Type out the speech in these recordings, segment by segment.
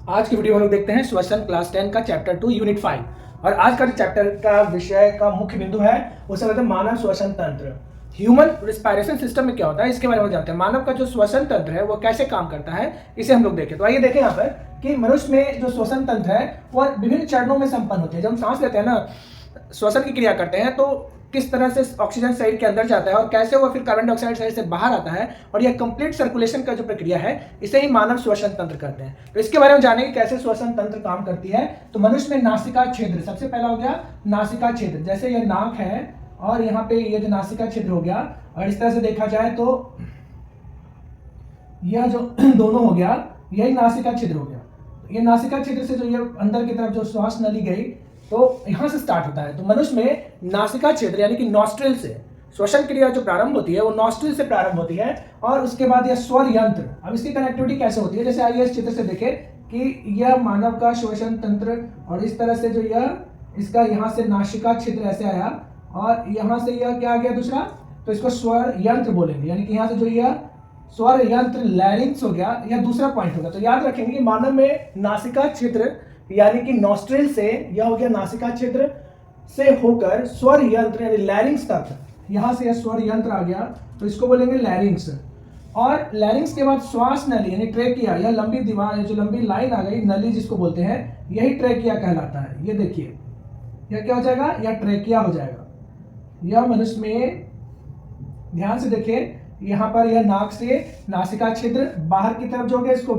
आज की वीडियो हम लोग देखते हैं श्वसन क्लास 10 का चैप्टर 2 यूनिट 5। और आज का चैप्टर का विषय का मुख्य बिंदु है उसे कहते हैं मानव श्वसन तंत्र। ह्यूमन रिस्पायरेशन सिस्टम में क्या होता है इसके बारे में जानते हैं। मानव का जो श्वसन तंत्र है वो कैसे काम करता है इसे हम लोग देखें। तो आइए देखें यहाँ पर कि मनुष्य में जो श्वसन तंत्र है वह विभिन्न चरणों में संपन्न होती है। जब हम सांस लेते हैं ना, श्वसन की क्रिया करते हैं तो किस तरह से ऑक्सीजन शरीर के अंदर जाता है और कैसे वो फिर कार्बन डाइऑक्साइड शरीर से बाहर आता है, और यह कंप्लीट सर्कुलेशन का जो प्रक्रिया है इसे ही मानव श्वसन तंत्र कहते हैं। तो इसके बारे में जानेंगे कैसे श्वसन तंत्र काम करती है। तो मनुष्य में नासिका छिद्र सबसे पहला हो गया। नासिका छिद्र जैसे यह नाक है और यहाँ पे ये जो नासिका छिद्र हो गया, और इस तरह से देखा जाए तो यह जो दोनों हो गया यही नासिका छिद्र हो गया। ये नासिका छिद्र से जो ये अंदर की तरफ जो श्वास नली गई तो यहां से स्टार्ट होता है। तो मनुष्य में नासिका छिद्र यानी कि नॉस्ट्रिल से श्वसन क्रिया जो प्रारंभ होती है वो नॉस्ट्रिल से प्रारंभ होती है, और उसके बाद यह स्वर यंत्र। अब इसकी कनेक्टिविटी कैसे होती है, जैसे आइए इस चित्र से देखें कि यह मानव का श्वसन तंत्र, और इस तरह से जो यह इसका यहाँ से नासिका छिद्र ऐसे आया और यहाँ से यह क्या आ गया दूसरा, तो इसको स्वर यंत्र बोलेंगे। यानी कि यहाँ से जो यह स्वर यंत्र लैरिंग्स हो गया, यह दूसरा पॉइंट होगा। तो याद रखेंगे कि मानव में नासिका छिद्र यानी कि नॉस्ट्रिल से यह हो गया नासिका छिद्र से होकर स्वर यंत्र यानी लैरिंग्स तक, यहां से यह स्वर यंत्र आ गया तो इसको बोलेंगे लैरिंग्स। और लैरिंग्स के बाद श्वास नली यानी ट्रेकिया, यह लंबी दीवार जो लंबी लाइन आ गई नली जिसको बोलते हैं, यही ट्रेकिया कहलाता है। ये देखिए यह क्या हो जाएगा, यह ट्रेकिया हो जाएगा। यह मनुष्य में ध्यान से देखें, यहाँ पर यह नाक से नासिका छिद्र, बाहर की तरफ जो हो गया इसको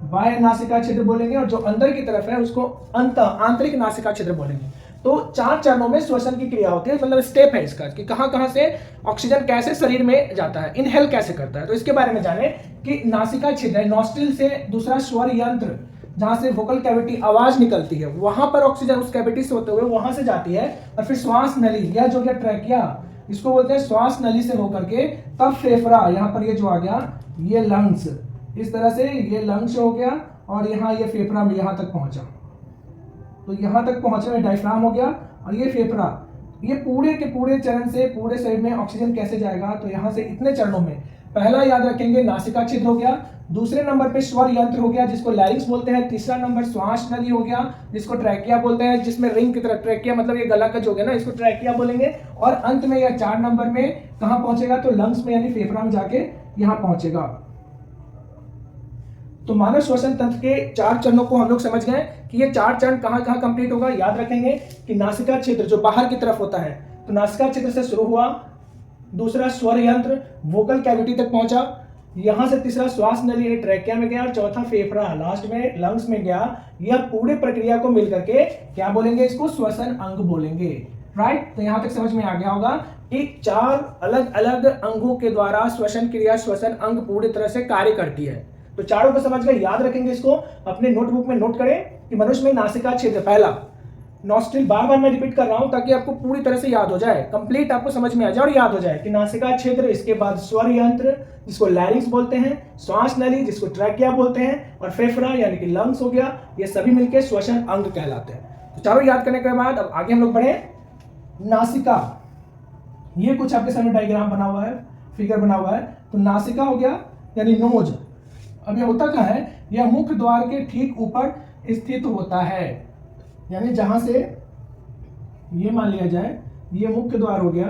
बाह्य नासिका छिद्र बोलेंगे, और जो अंदर की तरफ है उसको आंतरिक नासिका छिद्र बोलेंगे। तो 4 चरणों में श्वसन की क्रिया होती है, मतलब स्टेप है इसका कि कहां से ऑक्सीजन कैसे शरीर में जाता है, इनहेल कैसे करता है। तो इसके बारे में जाने कि नासिका छिद्र नॉस्ट्रिल से दूसरा स्वर यंत्र जहां से वोकल कैविटी आवाज निकलती है वहां पर ऑक्सीजन उस कैविटी से होते हुए वहां से जाती है, और फिर श्वास नली यह जो गया ट्रैकिया, इसको बोलते हैं श्वास नली से होकर के तब फेफड़ा, यहाँ पर ये जो आ गया ये लंग्स, इस तरह से ये लंग्स हो गया और यहाँ ये फेफड़ा में यहाँ तक पहुंचा। तो यहाँ तक पहुंचने में डायफ्राम हो गया, और ये फेफड़ा, ये पूरे के पूरे चरण से पूरे शरीर में ऑक्सीजन कैसे जाएगा। तो यहाँ से इतने चरणों में पहला याद रखेंगे नासिका छिद्र हो गया, दूसरे नंबर पे स्वर यंत्र हो गया जिसको लैरिंग्स बोलते हैं, तीसरा नंबर श्वास नली हो गया जिसको ट्रैकिया बोलते हैं, जिसमें रिंग की तरह ट्रैकिया मतलब ये गला का जो है ना इसको ट्रैकिया बोलेंगे, और अंत में यह 4 नंबर में कहाँ पहुंचेगा तो लंग्स में यानी फेफड़ा में जाके यहाँ पहुंचेगा। तो मानव श्वसन तंत्र के 4 चरणों को हम लोग समझ गए कि ये 4 चरण कहाँ कंप्लीट होगा। याद रखेंगे कि नासिका छिद्र जो बाहर की तरफ होता है तो नासिका छिद्र से शुरू हुआ, दूसरा स्वर यंत्र वोकल कैविटी तक पहुंचा, यहां से तीसरा श्वास नली ट्रैकिया में गया, और चौथा फेफड़ा लास्ट में लंग्स में गया। यह पूरे प्रक्रिया को मिलकर के क्या बोलेंगे, इसको श्वसन अंग बोलेंगे। राइट, तो यहां तक समझ में आ गया होगा कि 4 अलग अलग अंगों के द्वारा श्वसन क्रिया श्वसन अंग पूरी तरह से कार्य करती है। तो चारों को समझ गए, याद रखेंगे, इसको अपने नोटबुक में नोट करें कि मनुष्य में नासिका छिद्र पहला नॉस्ट्रिल, बार मैं रिपीट कर रहा हूं ताकि आपको पूरी तरह से याद हो जाए, कंप्लीट आपको समझ में आ जाए और याद हो जाए कि नासिका छिद्र, इसके बाद स्वर यंत्र जिसको लैरिंग्स बोलते हैं, श्वास नली जिसको ट्रैकिया बोलते हैं, और फेफड़ा यानी कि लंग्स हो गया। ये सभी मिलकर श्वसन अंग कहलाते हैं। तो चारों याद करने के बाद अब आगे हम लोग बढ़े। नासिका, ये कुछ आपके सामने डायग्राम बना हुआ है, फिगर बना हुआ है। तो नासिका हो गया यानी नोज। अब ये होता क्या है, यह मुख्य द्वार के ठीक ऊपर स्थित होता है, यानी जहां से ये मान लिया जाए ये मुख्य द्वार हो गया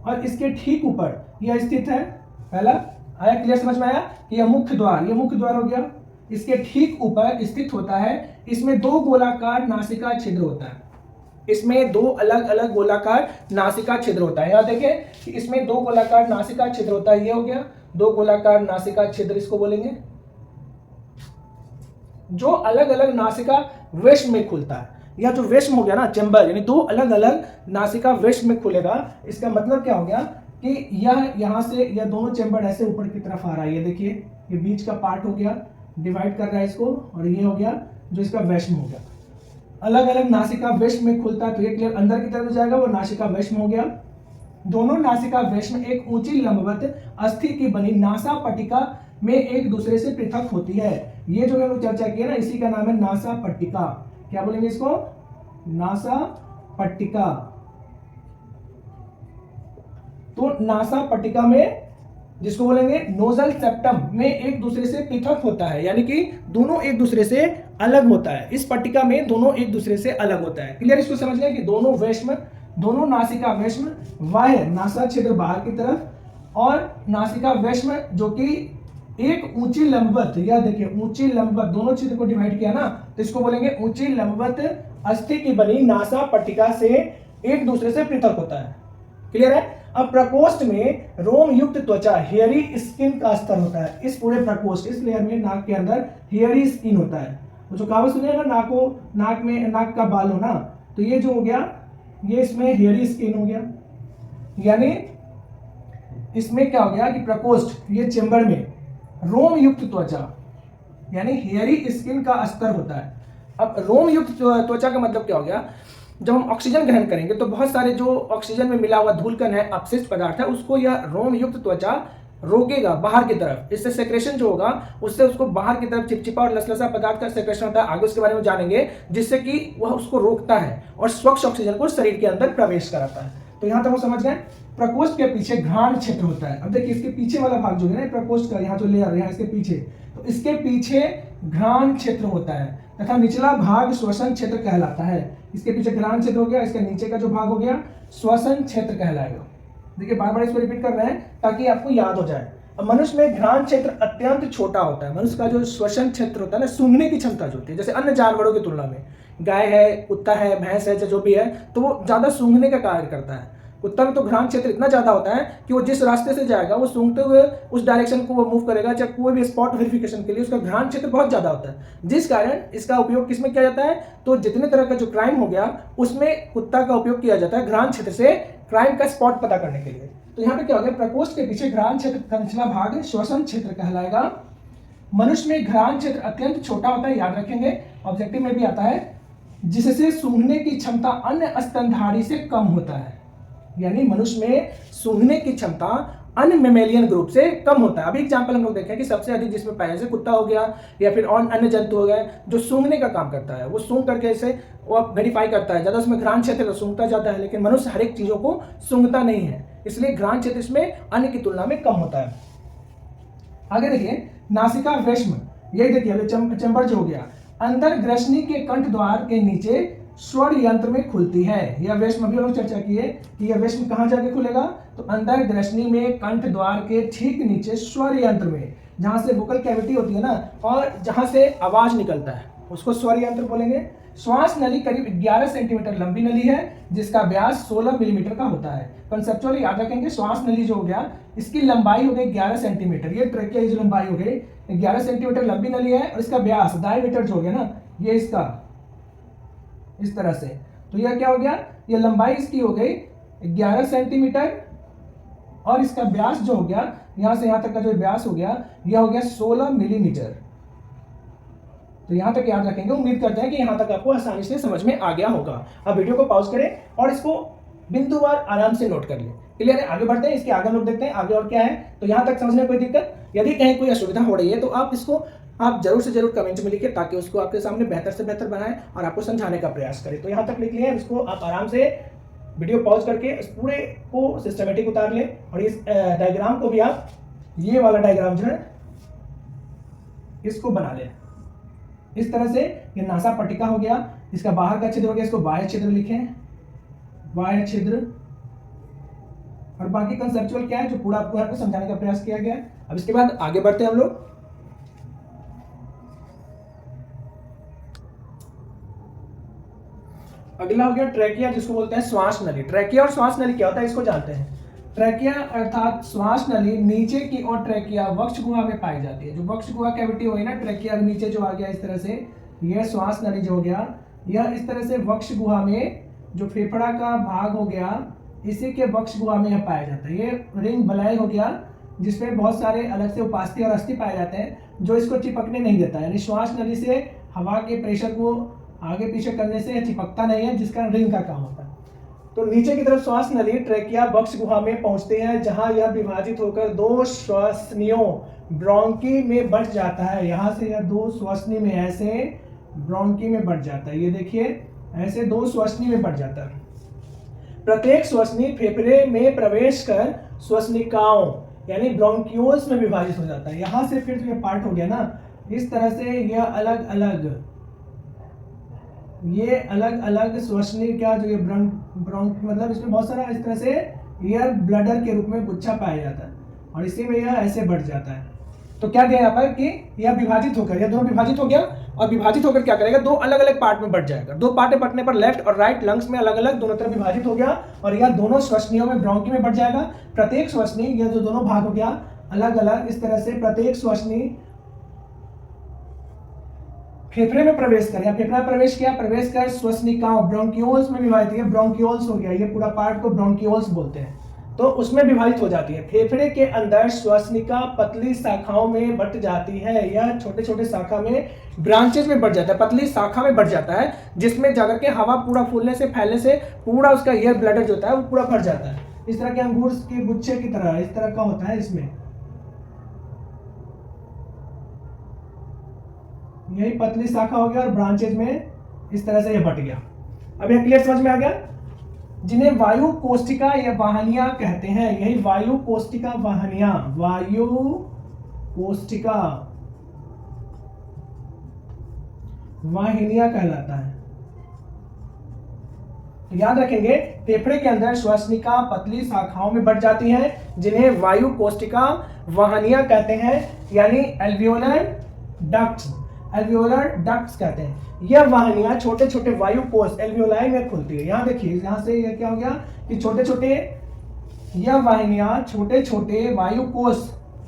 और इसके ठीक ऊपर यह स्थित है। पहला आया, क्लियर, समझ में आया कि यह मुख्य द्वार हो गया, इसके ठीक ऊपर स्थित होता है। इसमें 2 गोलाकार नासिका छिद्र होता है, इसमें 2 अलग अलग गोलाकार नासिका छिद्र होता है। यहाँ देखें कि इसमें 2 गोलाकार नासिका छिद्र होता है, ये हो गया 2 गोलाकार नासिका छिद्र इसको बोलेंगे, जो अलग अलग नासिका वेस्ट में खुलता है। यह जो वेस्ट हो गया ना चेंबर, यानी 2 अलग अलग नासिका वेस्ट में खुलेगा। इसका मतलब क्या हो गया कि यह यहाँ से यह दोनों चेंबर ऐसे ऊपर की तरफ आ रहा है। ये देखिए ये बीच का पार्ट हो गया, डिवाइड कर रहा है इसको, और ये हो गया जो इसका वेस्ट में हो गया। अलग अलग नासिका वेस्ट में खुलता है तो ये क्लियर अंदर की तरफ जाएगा, वो नासिका वेस्ट में हो गया। दोनों नासिका वेस्ट में एक ऊंची लंबवत अस्थि की बनी नासा पट्टिका में एक दूसरे से पृथक होती है। ये जो मैंने चर्चा की है ना, इसी का नाम है नासा पट्टिका। क्या बोलेंगे इसको, नासा पट्टिका। तो नासा पट्टिका में जिसको बोलेंगे नोजल सेप्टम में एक दूसरे से पृथक होता है, यानी कि दोनों एक दूसरे से अलग होता है। इस पट्टिका में दोनों एक दूसरे से अलग होता है। क्लियर, इसको समझ लें कि दोनों नासिका वेश्म बाह्य नासा छिद्र बाहर की तरफ और नासिका वेश्म जो कि एक ऊंची लंबवत, या देखिए ऊंची लंबवत, दोनों छिद्र को डिवाइड किया ना, तो इसको बोलेंगे ऊंची लंबवत अस्थि की बनी नासा पट्टिका से एक दूसरे से पृथक होता है। क्लियर है। अब प्रकोष्ठ में रोम युक्त त्वचा हेयरी स्किन का स्तर होता है। इस पूरे प्रकोष्ठ, इस लेयर में नाक के अंदर हेयरी स्किन होता है। वो जो कहावत सुने ना, नाक में नाक का बाल हो ना, तो ये जो हो गया, ये इसमें हेयरी स्किन हो गया। यानी इसमें क्या हो गया कि प्रकोष्ठ, ये चेंबर में रोम युक्त त्वचा यानी हेयरी स्किन का स्तर होता है। अब रोम युक्त त्वचा का मतलब क्या हो गया, जब हम ऑक्सीजन ग्रहण करेंगे तो बहुत सारे जो ऑक्सीजन में मिला हुआ धूलकण है, अपशिष्ट पदार्थ है, उसको यह रोम युक्त त्वचा रोकेगा बाहर की तरफ। इससे सेक्रेशन जो होगा उससे उसको बाहर की तरफ चिपचिपा और लसलसा पदार्थ का सेक्रेशन होता है, आगे उसके बारे में जानेंगे, जिससे कि वह उसको रोकता है और स्वच्छ ऑक्सीजन को शरीर के अंदर प्रवेश कराता है। तो यहां तक वो समझ गए। प्रकोष्ठ के पीछे घ्राण क्षेत्र होता है। अब देखिए इसके पीछे वाला भाग जो है ना प्रकोष्ठ का, यहाँ जो लेयर यहाँ इसके पीछे, तो इसके पीछे घ्राण क्षेत्र होता है तथा निचला भाग श्वसन क्षेत्र कहलाता है। इसके पीछे घ्राण क्षेत्र हो गया, इसके नीचे का जो भाग हो गया श्वसन क्षेत्र कहलाएगा। देखिए बार बार इसको रिपीट कर रहे हैं ताकि आपको याद हो जाए। अब मनुष्य में घ्राण क्षेत्र अत्यंत छोटा होता है। मनुष्य का जो श्वसन क्षेत्र होता है ना, सूंघने की क्षमता जो होती है, जैसे अन्य जानवरों की तुलना में, गाय है, कुत्ता है, भैंस है, जो भी है, तो वो ज्यादा सूंघने का कार्य करता है। कुत्ता में तो घ्राण क्षेत्र इतना ज्यादा होता है कि वो जिस रास्ते से जाएगा वो सूंघते हुए उस डायरेक्शन को वो मूव करेगा, चाहे कोई भी स्पॉट वेरिफिकेशन के लिए उसका घ्राण क्षेत्र बहुत ज्यादा होता है। जिस कारण इसका उपयोग किसमें किया जाता है, तो जितने तरह का जो क्राइम हो गया उसमें कुत्ता का उपयोग किया जाता है घ्राण क्षेत्र से क्राइम का स्पॉट पता करने के लिए। तो यहाँ पे क्या हो गया, प्रकोष्ठ के पीछे घ्राण क्षेत्र का निचला भाग श्वसन क्षेत्र कहलाएगा। मनुष्य में घ्राण क्षेत्र अत्यंत छोटा होता है, याद रखेंगे, ऑब्जेक्टिव में भी आता है, जिससे सूंघने की क्षमता अन्य स्तनधारी से कम होता है। यानी मनुष्य में सूंघने की क्षमता अन्य मेमेलियन ग्रुप से कम होता है। अभी एग्जांपल हम लोग देखें कि सबसे अधिक जिसमें पाया, जैसे कुत्ता हो गया या फिर और अन्य जंतु हो गए जो सूंघने का काम करता है, वो सूंघ करके इसे वो वेरीफाई करता है, ज्यादा उसमें घ्राण क्षेत्र सूंघता जाता है, लेकिन मनुष्य हर एक चीजों को सूंघता नहीं है, इसलिए घ्राण क्षेत्र इसमें अन्य की तुलना में कम होता है। आगे देखिए नासिका वेश्म, यही देखिए चैम्बर जो हो गया, अंदर ग्रसनी के कंठ द्वार के नीचे स्वर यंत्र में खुलती है। यह वेश्म अभी लोग चर्चा किए कि यह वेश्म कहां जाके खुलेगा, तो अंदर ग्रसनी में कंठ द्वार के ठीक नीचे स्वर यंत्र में, जहां से वोकल कैविटी होती है ना और जहां से आवाज निकलता है उसको स्वर यंत्र बोलेंगे। श्वास नली करीब 11 सेंटीमीटर लंबी नली है जिसका व्यास 16 मिलीमीटर का होता है। कंसेप्चुअली याद रखेंगे, श्वास नली जो हो गया इसकी लंबाई हो गई 11 सेंटीमीटर, ये ट्रेकिया की जो लंबाई हो गई 11 सेंटीमीटर लंबी नली है, और इसका व्यास डायमीटर जो हो गया ना, ये इसका इस तरह से, तो यह क्या हो गया, ये लंबाई इसकी हो गई 11 सेंटीमीटर और इसका व्यास जो हो गया यहां से यहां तक का जो व्यास हो गया यह हो गया 16 मिलीमीटर। तो यहां तक याद रखेंगे। उम्मीद करते हैं कि यहां तक आपको आसानी से समझ में आ गया होगा। अब वीडियो को पॉज करें और इसको बिंदुवार आराम से नोट कर लें। क्लियर है, आगे बढ़ते हैं, इसके आगे हम लोग देखते हैं आगे और क्या है। तो यहां तक समझने में कोई दिक्कत, यदि कहीं कोई असुविधा हो रही है तो आप इसको आप जरूर से जरूर कमेंट में लिखिए ताकि उसको आपके सामने बेहतर से बेहतर बनाएं और आपको समझाने का प्रयास करें। तो यहां तक लिख लिया है, इसको आप आराम से वीडियो पॉज करके इस पूरे को सिस्टमेटिक उतार लें और इस डायग्राम को भी आप, ये वाला डायग्राम जो है इसको बना लें इस तरह से। ये नासा पट्टिका हो गया, इसका बाहर का छिद्र हो गया, इसको बाह्य छिद्र लिखें, बाह्य छिद्र। और बाकी कंसेप्चुअल क्या है जो पूरा आपको समझाने का प्रयास किया गया है। अब इसके बाद आगे बढ़ते हैं हम लोग। अगला हो गया ट्रैकिया, जिसको बोलते हैं श्वास नली। ट्रैकिया और श्वास नली क्या होता है इसको जानते हैं। ट्रैकिया अर्थात श्वास नली नीचे की ओर ट्रैकिया वक्ष गुहा में पाई जाती है। जो वक्ष गुहा कैविटी हुई ना, ट्रैकिया नीचे जो आ गया इस तरह से, यह श्वास नली जो हो गया यह इस तरह से वक्ष गुहा में, जो फेफड़ा का भाग हो गया इसी के वक्ष गुहा में यह पाया जाता है। ये रिंग बलय हो गया जिसमें बहुत सारे अलग से उपास्थि और अस्थि पाए जाते हैं जो इसको चिपकने नहीं देता है। यानी श्वास नली से हवा के प्रेशर को आगे पीछे करने से चिपकता नहीं है, जिसका रिंग का काम होता है। तो नीचे की तरफ श्वास नली ट्रैकिया वक्ष गुहा में पहुंचते हैं, जहां यह विभाजित होकर दो श्वसनियों ब्रोंकी में बढ़ जाता है। यहां से यह दो श्वसनी में ऐसे ब्रोंकी में बढ़ जाता है। ये देखिए ऐसे दो श्वसनी में बढ़ जाता है। प्रत्येक श्वसनी फेफड़े में प्रवेश कर श्वसनिकाओं यानी ब्रोंक्यूल्स में विभाजित हो जाता है। यहां से फिर ये पार्ट हो गया ना, इस तरह से यह अलग अलग श्वसनीय क्या जो ये ब्रोंक मतलब इसमें बहुत सारा इस तरह से एयर ब्लडर के रूप में गुच्छा पाया जाता है और इसी में यह ऐसे बढ़ जाता है। तो क्या दिया यहाँ पर कि यह विभाजित होकर, यह दोनों विभाजित हो गया और विभाजित होकर क्या करेगा, दो अलग अलग पार्ट में बढ़ जाएगा। दो पार्ट में बढ़ने पर लेफ्ट और राइट लंग्स में अलग अलग दोनों तरफ विभाजित हो गया और यह दोनों श्वसनियों में ब्रोंकी में बढ़ जाएगा। प्रत्येक श्वसनी, यह जो दोनों भाग हो गया अलग अलग इस तरह से, प्रत्येक श्वसनी फेफड़े में प्रवेश कर, या फेफड़ा प्रवेश किया, प्रवेश कर श्वसनिकाओं ब्रोंक्यूल्स में विभाजित, ये ब्रोंक्यूल्स हो गया, ये पूरा पार्ट को ब्रोंक्यूल्स बोलते हैं, तो उसमें विभाजित हो जाती है। फेफड़े के अंदर श्वसनिका पतली शाखाओं में बट जाती है, यह छोटे छोटे शाखा में ब्रांचेस में बढ़ जाता है, पतली शाखा में बढ़ जाता है, जिसमें जाकर के हवा पूरा फूलने से फैलने से पूरा उसका एयर ब्लडर जो होता है वो पूरा भर जाता है। इस तरह के अंगूर के गुच्छे की तरह इस तरह का होता है, इसमें यही पतली शाखा हो गया और ब्रांचेज में इस तरह से ये बट गया। अब यह क्लियर समझ में आ गया, जिन्हें वायु कोष्ठिका या वाहिनियां कहते हैं, यही वायु कोष्ठिका वाहिनियां, वायु कोष्ठिका वाहिनियां कहलाता है। तो याद रखेंगे, फेफड़े के अंदर श्वसनिका पतली शाखाओं में बढ़ जाती हैं, जिन्हें वायु कोष्ठिका वाहिनियां कहते हैं, यानी एल्वियोलर डक्ट्स, एल्वियोलर डक्ट्स कहते हैं। यह वाहिनियां छोटे छोटे वायु कोष एल्वियोलाई में खुलती है। यहां देखिए, यहां से यह क्या हो गया कि छोटे छोटे यह वाहिनियां छोटे छोटे वायु कोष,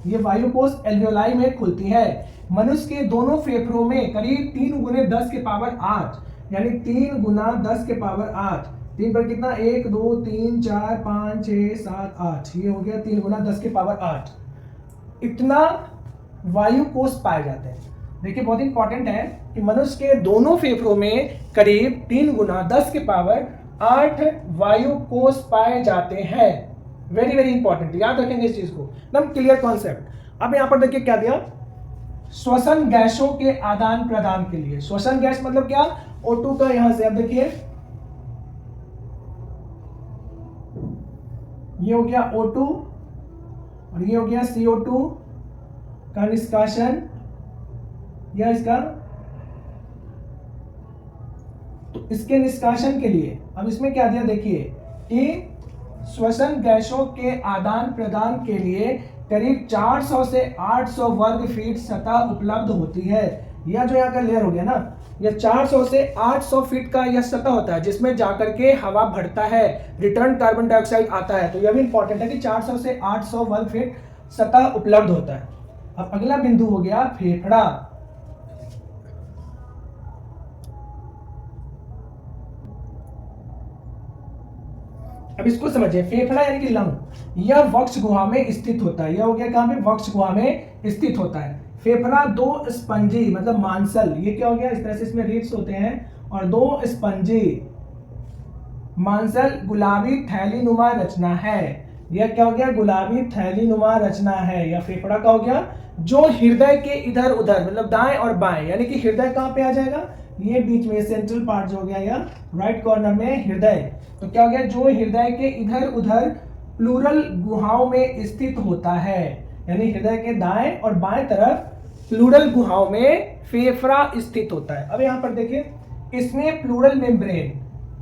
ये वायु कोष एल्वियोलाई में खुलती है। मनुष्य के दोनों फेफड़ों में करीब 3 गुने 10 के पावर 8, यानी 3 गुना 10 के पावर 8, 3 पर कितना 1 2 3 4 5 6 7 8, ये हो गया 3 गुना 10 के पावर 8, इतना वायु कोष पाए जाते हैं। देखिए बहुत इंपॉर्टेंट है कि मनुष्य के दोनों फेफड़ों में करीब 3 गुना 10 के पावर 8 वायु कोष पाए जाते हैं। वेरी वेरी इंपॉर्टेंट, याद रखेंगे इस चीज को, एकदम क्लियर कॉन्सेप्ट। अब यहां पर देखिए क्या दिया, श्वसन गैसों के आदान प्रदान के लिए। श्वसन गैस मतलब क्या, O2 का, यहां से अब देखिए ये हो गया O2 और ये हो गया CO2 का निष्कासन, या इसका, तो इसके निष्कासन के लिए अब इसमें क्या दिया देखिए कि श्वसन गैसों के आदान प्रदान के लिए करीब 400 से 800 वर्ग फीट सतह उपलब्ध होती है। यह जो यहाँ का लेयर हो गया ना, यह 400 से 800 फीट का यह सतह होता है, जिसमें जाकर के हवा भरता है, रिटर्न कार्बन डाइऑक्साइड आता है। तो यह भी इंपॉर्टेंट है कि 400 से 800 वर्ग फीट सतह उपलब्ध होता है। अब अगला बिंदु हो गया फेफड़ा। अब इसको समझिए, फेफड़ा यानी कि लंग, यह वक्ष गुहा में स्थित होता है। यह हो गया कहां पे, वक्ष गुहा में स्थित होता है। फेफड़ा 2 स्पंजी मतलब मांसल, ये क्या हो गया, इस तरह से इसमें रिब्स होते हैं और 2 स्पंजी मांसल गुलाबी थैलीनुमा रचना है। यह क्या हो गया, गुलाबी थैलीनुमा रचना है। यह फेफड़ा का हो गया, जो हृदय के इधर उधर मतलब दाएं और बाएं, यानी कि हृदय कहां पे आ जाएगा, ये बीच में सेंट्रल पार्ट जो हो गया, या राइट कॉर्नर में हृदय। तो क्या हो गया, जो हृदय के इधर उधर प्लूरल गुहाओं में स्थित होता है, यानी हृदय के दाएं और बाएं तरफ प्लूरल गुहाओं में फेफड़ा स्थित होता है। अब यहाँ पर देखिए, इसमें प्लूरल मेम्ब्रेन,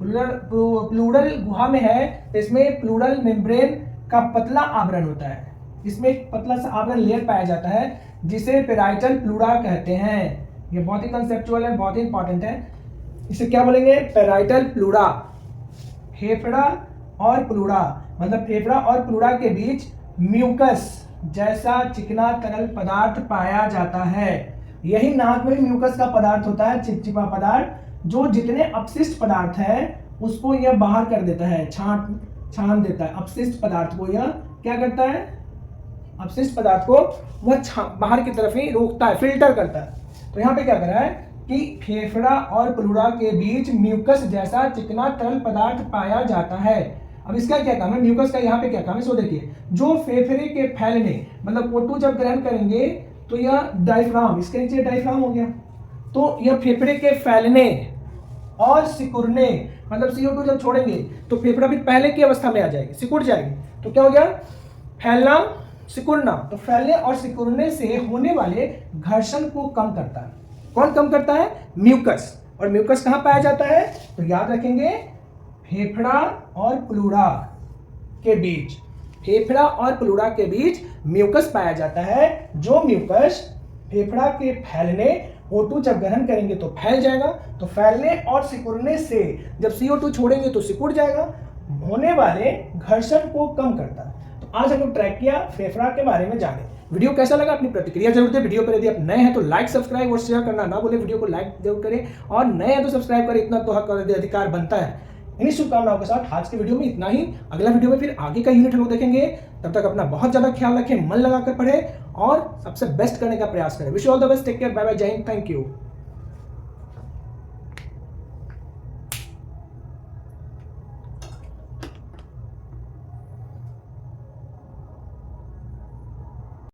प्लूरल गुहा में है, इसमें प्लूरल मेम्ब्रेन का पतला आवरण होता है। इसमें एक पतला सा आवरण लेयर पाया जाता है जिसे पेराइटल प्लूरा कहते हैं। ये बहुत ही कंसेप्चुअल है, बहुत ही इंपॉर्टेंट है। इसे क्या बोलेंगे, पेराइटल प्लूरा। फेफड़ा और प्लूरा मतलब फेफड़ा और प्लूरा के बीच म्यूकस जैसा चिकना तरल पदार्थ पाया जाता है। यही नाक में म्यूकस का पदार्थ होता है, चिपचिपा पदार्थ, जो जितने अपशिष्ट पदार्थ है उसको यह बाहर कर देता है, छान देता है। अपशिष्ट पदार्थ को यह क्या करता है, अपशिष्ट पदार्थ को वह बाहर की तरफ ही रोकता है, फिल्टर करता है। तो यहाँ पे क्या कर रहा है कि फेफड़ा और प्लूरा के बीच म्यूकस जैसा चिकना तरल पदार्थ पाया जाता है। अब इसका क्या काम है, म्यूकस का यहाँ पे क्या काम है, सो देखिए, जो फेफड़े के फैलने मतलब O2 जब ग्रहण करेंगे तो यह डायफ्राम, इसके नीचे डायफ्राम हो गया, तो यह फेफड़े के फैलने और सिकुड़ने मतलब CO2 जब छोड़ेंगे तो फेफड़ा भी पहले की अवस्था में आ जाएगी, सिकुड़ जाएगी। तो क्या हो गया, फैलना सिकुड़ना, तो फैलने और सिकुड़ने से होने वाले घर्षण को कम करता है। कौन कम करता है? म्यूकस। और म्यूकस कहां पाया जाता है? तो याद रखेंगे, फेफड़ा और प्लूरा के बीच, फेफड़ा और प्लूरा के बीच म्यूकस पाया जाता है। जो म्यूकस फेफड़ा के फैलने, O2 जब ग्रहण करेंगे तो फैल जाएगा, तो फैलने और सिकुड़ने से, जब CO2 छोड़ेंगे तो सिकुड़ जाएगा, होने वाले घर्षण को कम करता है। तो आज हम लोग ट्रैकिया, फेफड़ा के बारे में जाने। वीडियो कैसा लगा अपनी प्रतिक्रिया जरूर दें। वीडियो पर यदि आप नए हैं तो लाइक, सब्सक्राइब और शेयर करना ना भूलें। वीडियो को लाइक जरूर करें और नए हैं तो सब्सक्राइब करें, इतना तो हक और अधिकार बनता है। इन्हीं शुभकामनाओं के साथ आज के वीडियो में इतना ही। अगला वीडियो में फिर आगे का यूनिट हम लोग देखेंगे। तब तक अपना बहुत ज्यादा ख्याल रखें, मन लगाकर पढ़ें और सबसे बेस्ट करने का प्रयास करें। Wish you all the best, take care, bye bye, जय हिंद, थैंक यू।